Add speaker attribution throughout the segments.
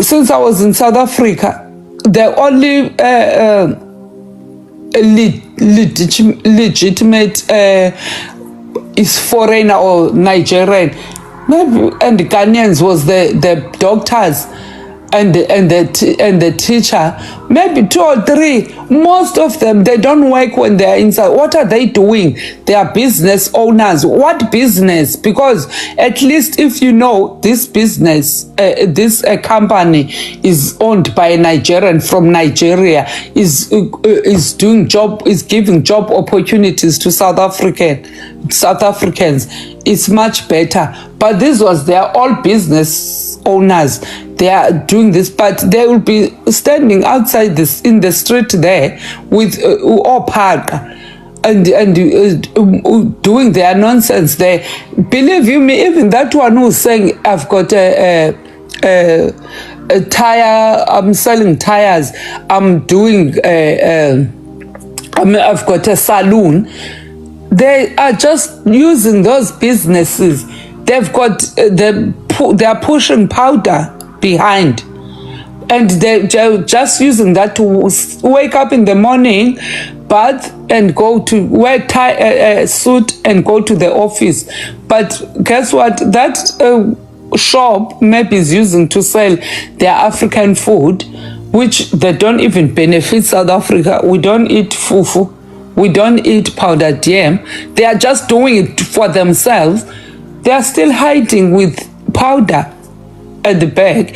Speaker 1: since I was in South Africa, the only legitimate is foreigner or Nigerian, maybe, and the Ghanaians was the doctors and the teacher, maybe 2 or 3. Most of them, they don't work when they are inside. What are they doing? They are business owners. What business? Because at least if you know this business, this company is owned by a Nigerian from Nigeria, is doing job, is giving job opportunities to South Africans. It's much better. But this was, they are all business owners. They are doing this, but they will be standing outside this in the street there with or park and doing their nonsense there. Believe you me, even that one who's saying, I've got a tire, I'm selling tires, I'm doing I've got a saloon. They are just using those businesses. They've got they are pushing powder behind, and they're just using that to wake up in the morning, bath, and go to wear tie suit and go to the office. But guess what? That shop maybe is using to sell their African food, which they don't even benefit South Africa. We don't eat fufu. We don't eat powdered yam. They are just doing it for themselves. They are still hiding with powder at the back.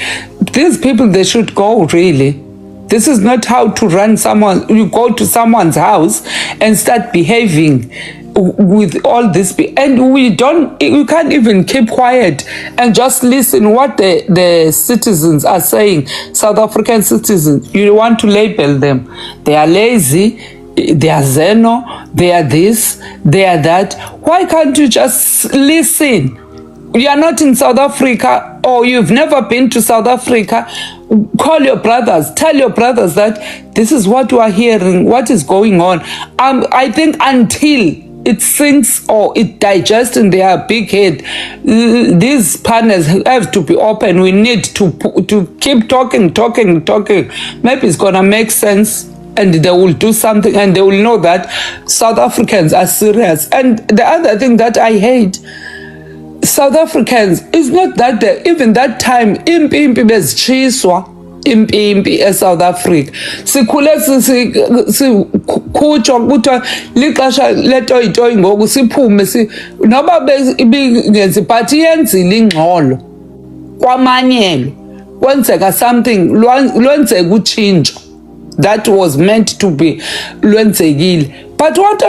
Speaker 1: These people, they should go, really. This is not how to run someone. You go to someone's house and start behaving with all this. And we can't even keep quiet and just listen what the citizens are saying. South African citizens, you want to label them. They are lazy. They are xeno, they are this, they are that. Why can't you just listen? You are not in South Africa, or you've never been to South Africa. Call your brothers, tell your brothers that this is what we are hearing, what is going on. I think until it sinks or it digests in their big head, these panels have to be open. We need to keep talking. Maybe it's gonna make sense, and they will do something, and they will know that South Africans are serious. And the other thing that I hate, South Africans, is not that even that time, impimpi bezichiswa, impimpi eSouth Africa. Sikhule sikhutsho kuthiwa lixesha letoyitoyi ngoku siphume noba bengenzi but iyenzile ingxolo kwamanyelo kwenzeka something lwenzeka utshintsho that was meant to be lwenzekile. But what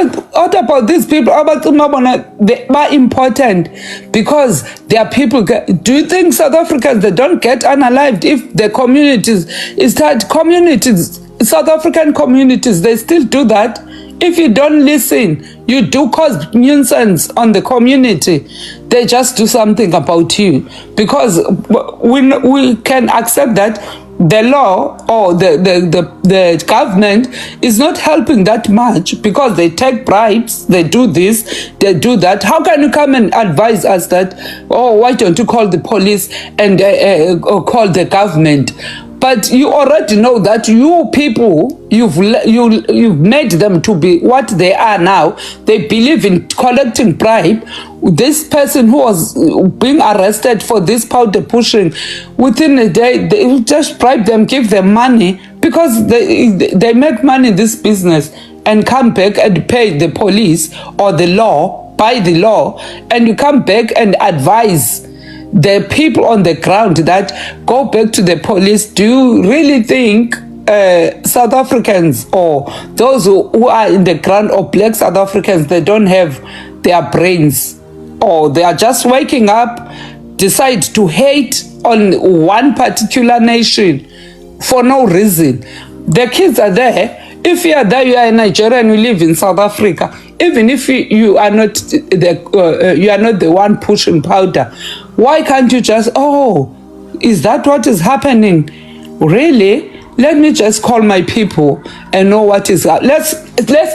Speaker 1: about these people? They are important because they are people. Do you think South Africans, they don't get unalived if the communities, South African communities, they still do that? If you don't listen, you do cause nuisance on the community. They just do something about you because we can accept that the law or the government is not helping that much because they take bribes, they do this, they do that. How can you come and advise us that, oh, why don't you call the police and call the government? But you already know that you people, you've made them to be what they are now. They believe in collecting bribe. This person who was being arrested for this powder pushing, within a day, they just bribe them, give them money, because they make money in this business and come back and pay the police or the law, by the law, and you come back and advise the people on the ground that go back to the police. Do you really think South Africans or those who are in the ground, or black South Africans, they don't have their brains, or they are just waking up, decide to hate on one particular nation for no reason? The kids are there. If you are there, you are a Nigerian, you live in South Africa. Even if you are not the one pushing powder, why can't you just, oh, is that what is happening? Really? Let me just call my people and know what is up. Let's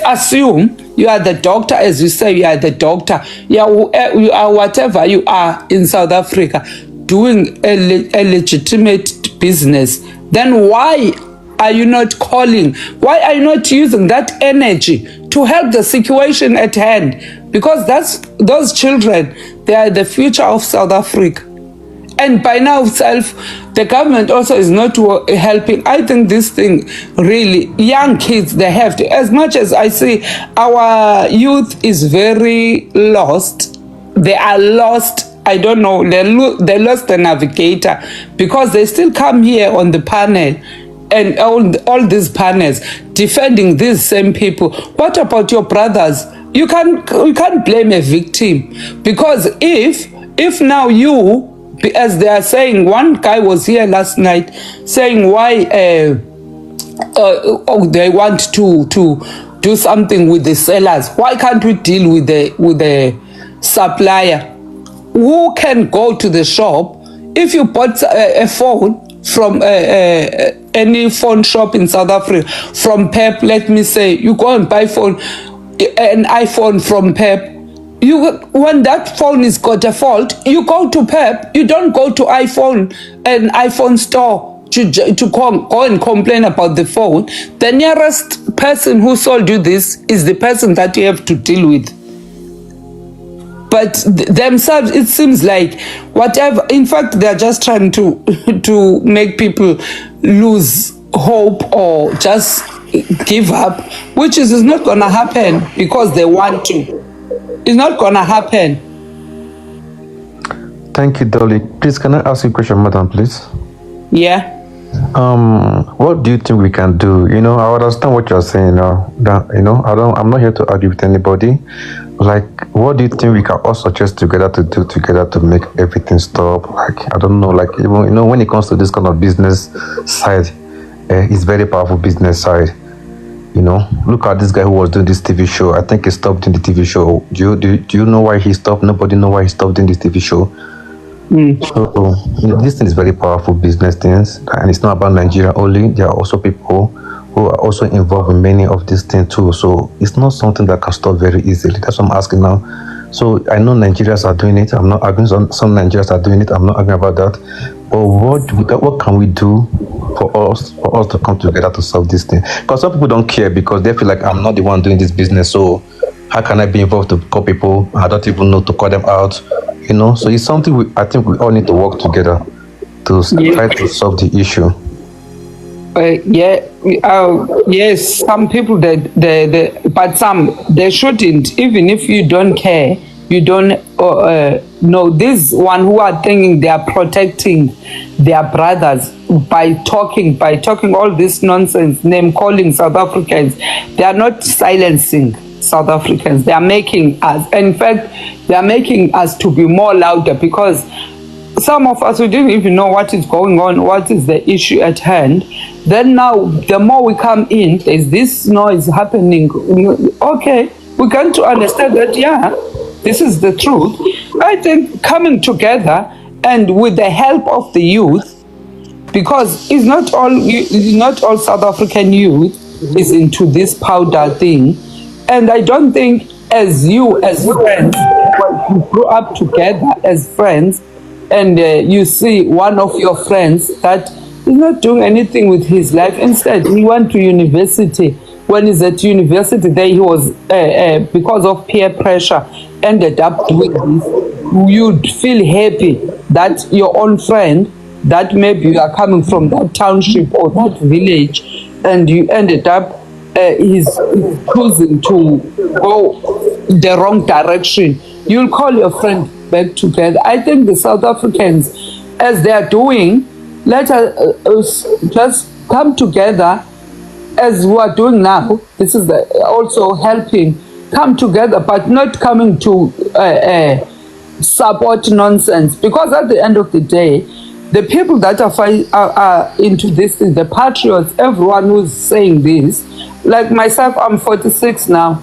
Speaker 1: assume you are the doctor, as you say, you are the doctor. You are whatever you are in South Africa, doing a legitimate business, then why are you not calling? Why are you not using that energy to help the situation at hand? Because those children, they are the future of South Africa. And by now itself, the government also is not helping. I think this thing really, young kids, they have to, as much as I see our youth is very lost, they are lost. I don't know, they lost the navigator, because they still come here on the panel and all these panels defending these same people. What about your brothers? You can't blame a victim, because if now you, as they are saying, one guy was here last night saying why they want to do something with the sellers. Why can't we deal with the supplier? Who can go to the shop? If you bought a phone from any phone shop in South Africa, from Pep, let me say, you go and buy an iPhone from Pep. When that phone is got a fault, you go to Pep. You don't go to an iPhone store to go and complain about the phone. The nearest person who sold you this is the person that you have to deal with. But themselves, it seems like whatever. In fact, they're just trying to make people lose hope or just give up, which is not going to happen because they want to. It's not going to happen.
Speaker 2: Thank you, Dolly. Please, can I ask you a question, madam, please?
Speaker 1: Yeah.
Speaker 2: What do you think we can do? I understand what you're saying now. I'm not here to argue with anybody. Like, what do you think we can all suggest together to do together to make everything stop? Like, I don't know. Like, even when it comes to this kind of business side, it's very powerful business side. Look at this guy who was doing this TV show. I think he stopped doing the TV show. Do you know why he stopped? Nobody know why he stopped doing this TV show. So this thing is very powerful business things, and it's not about Nigeria only. There are also people who are also involved in many of these things too. So it's not something that can stop very easily. That's what I'm asking now. So I know Nigerians are doing it. I'm not arguing. Some Nigerians are doing it. I'm not arguing about that. But what can we do for us to come together to solve this thing? Because some people don't care because they feel like I'm not the one doing this business. So how can I be involved to call people? I don't even know to call them out. So it's something I think we all need to work together to try to solve the issue.
Speaker 1: Yes, some people but some they shouldn't. Even if you don't care, you don't know. This one who are thinking they are protecting their brothers by talking all this nonsense, name calling South Africans. They are not silencing South Africans. They are making us. In fact, they are making us to be more louder, because some of us, we didn't even know what is going on, what is the issue at hand. Then now, the more we come in, there's this noise happening. Okay, we come to understand that, yeah, this is the truth. I think coming together and with the help of the youth, because it's not all South African youth is into this powder thing. And I don't think as friends, you grew up together as friends, and you see one of your friends that is not doing anything with his life. Instead, he went to university. When he's at university, there he was, because of peer pressure, ended up doing this. You'd feel happy that your own friend, that maybe you are coming from that township or that village, and you ended up he's choosing to go the wrong direction. You'll call your friend back together. I think the South Africans, as they are doing, let us just come together as we are doing now. This is also helping come together, but not coming to support nonsense. Because at the end of the day, the people that are into this thing, the patriots, everyone who's saying this, like myself, I'm 46 now.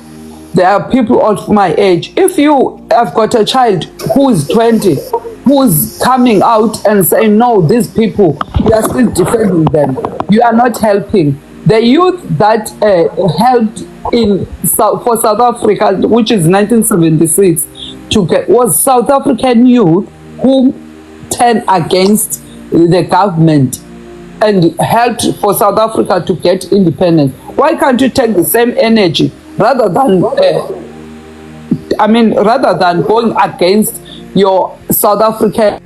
Speaker 1: There are people of my age. If you have got a child who is 20, who's coming out and saying, no, these people, you are still defending them, you are not helping. The youth that helped for South Africa, which is 1976, was South African youth who turned against the government. and helped for South Africa to get independence. Why can't you take the same energy rather than, rather than going against your South African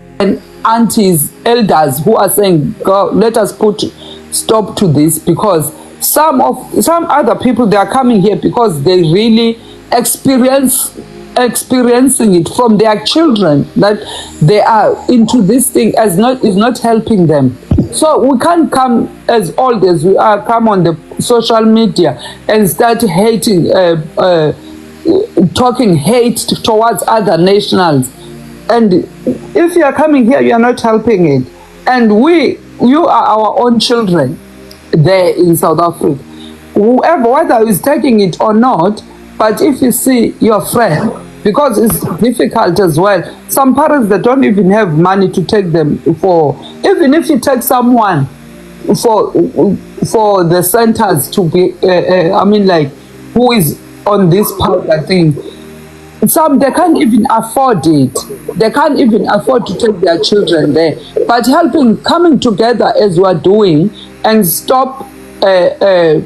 Speaker 1: aunties, elders who are saying, "God, let us put stop to this," because some other people, they are coming here because they really experiencing it from their children, that they are into this thing is not helping them. So we can't come as old as we are, come on the social media and start hating, talking hate towards other nationals. And if you are coming here, you are not helping it. And you are our own children there in South Africa. Whoever, whether is taking it or not, but if you see your friend, because it's difficult as well. Some parents that don't even have money to take them for, even if you take someone for the centers to be, who is on this powder thing, some they can't even afford it. They can't even afford to take their children there. But coming together as we're doing, and stop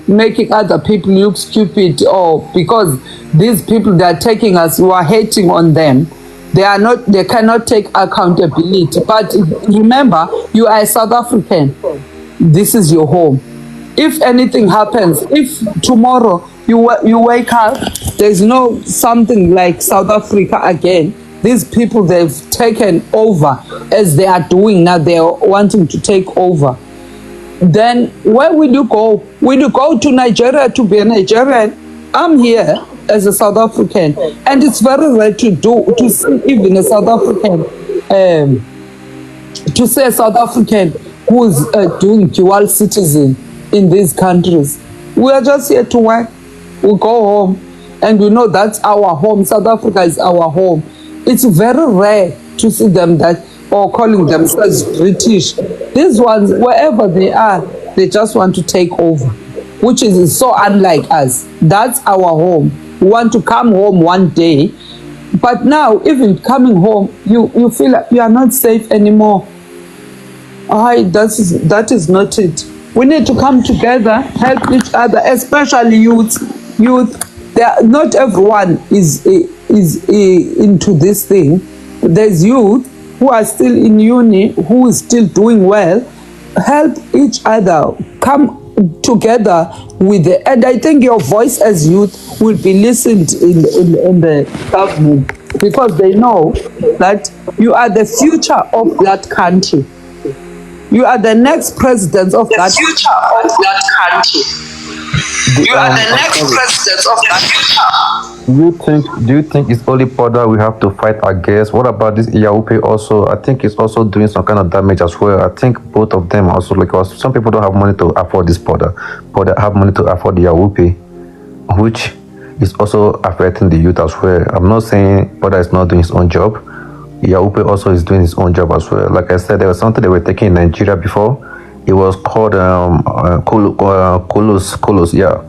Speaker 1: making other people look stupid, or because these people that are taking us, who are hating on them, they cannot take accountability. But remember, you are a South African. This is your home. If anything happens, if tomorrow you wake up, there's no something like South Africa again, these people, they've taken over as they are doing now, they are wanting to take over, then where will you go? Will you go to Nigeria to be a Nigerian? I'm here as a South African, and it's very rare to see even a South African, to say a South African who's doing dual citizen in these countries. We are just here to work. We go home, and we know that's our home. South Africa is our home. It's very rare to see them or calling themselves British. These ones, wherever they are, they just want to take over, which is so unlike us. That's our home. We want to come home one day, but now even coming home, you feel like you are not safe anymore. That is not it. We need to come together, help each other, especially youth. Not everyone is into this thing. There's youth who are still in uni, who is still doing well. Help each other, come together with it. And I think your voice as youth will be listened in the government, because they know that you are the future of that country. You are the next president of that future of that country. You are the next president of that future.
Speaker 2: Do you think it's only powder we have to fight against? What about this Iaupe also? I think it's also doing some kind of damage as well. I think both of them also, because some people don't have money to afford this powder, but they have money to afford the Iaupe, which is also affecting the youth as well. I'm not saying powder is not doing his own job. Iaupe also is doing his own job as well. Like I said, there was something they were taking in Nigeria before. It was called Kolos, yeah.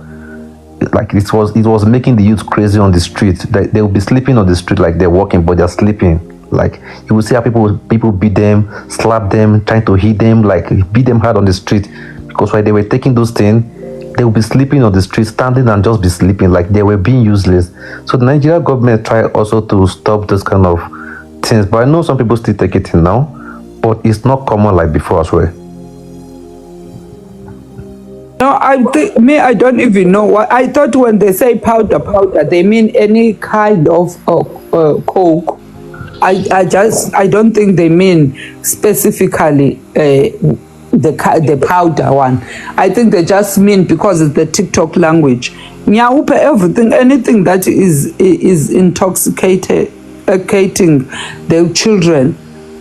Speaker 2: Like it was making the youth crazy on the street. They will be sleeping on the street like they're walking, but they're sleeping. Like you will see how people beat them, slap them, trying to hit them, like beat them hard on the street. Because while they were taking those things, they will be sleeping on the street, standing and just be sleeping, like they were being useless. So the Nigerian government tried also to stop this kind of things, but I know some people still take it in now, but it's not common like before as well.
Speaker 1: No, I don't even know what I thought. When they say powder, they mean any kind of coke. I don't think they mean specifically the powder one. I think they just mean because it's the TikTok language. Nyaupe, everything, anything that is intoxicating the children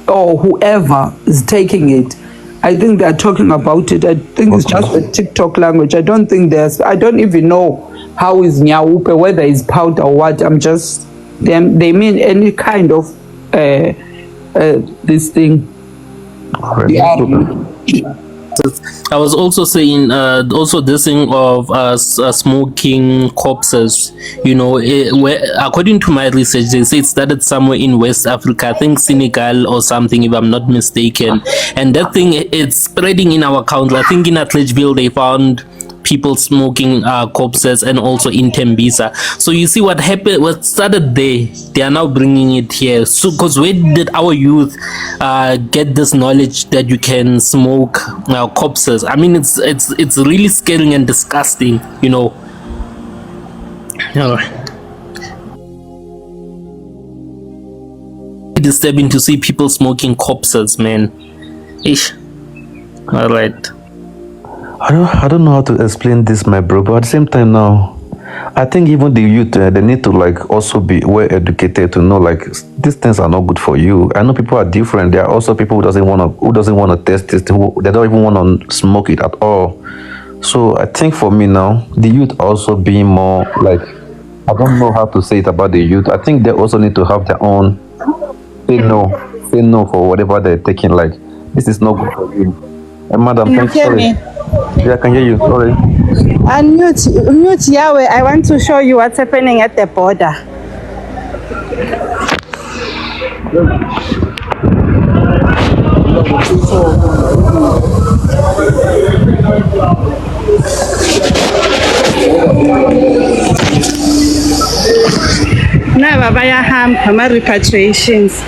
Speaker 1: or whoever is taking it. I think they're talking about it. I think it's just the TikTok language. I don't even know how is Nyaupe, whether it's powder or what. They mean any kind of this thing.
Speaker 2: Alright.
Speaker 3: I was also saying, also this thing of smoking corpses. You know, according to my research, they say it started somewhere in West Africa. I think Senegal or something, if I'm not mistaken. And that thing, it's spreading in our country. I think in Atledgeville they found people smoking corpses, and also in Tembisa. So you see what happened, what started there, they are now bringing it here. So because where did our youth get this knowledge that you can smoke corpses? I mean, it's really scary and disgusting, you know. All right. Disturbing to see people smoking corpses, man. Ish. All right.
Speaker 2: I don't know how to explain this, my bro, but at the same time now, I think even the youth, they need to like also be well educated to know like these things are not good for you. I know people are different. There are also people who doesn't want to test this, who they don't even want to smoke it at all. So I think for me now, the youth also being more like, I don't know how to say it about the youth. I think they also need to have their own say no for whatever they're taking. Like this is not good for you. Madam,
Speaker 4: Can you
Speaker 2: thanks.
Speaker 4: hear
Speaker 2: Sorry.
Speaker 4: me?
Speaker 2: Yeah, I can hear you. Sorry.
Speaker 4: Unmute Yahweh. I want to show you what's happening at the border. Now, Baba Yaham, repatriations.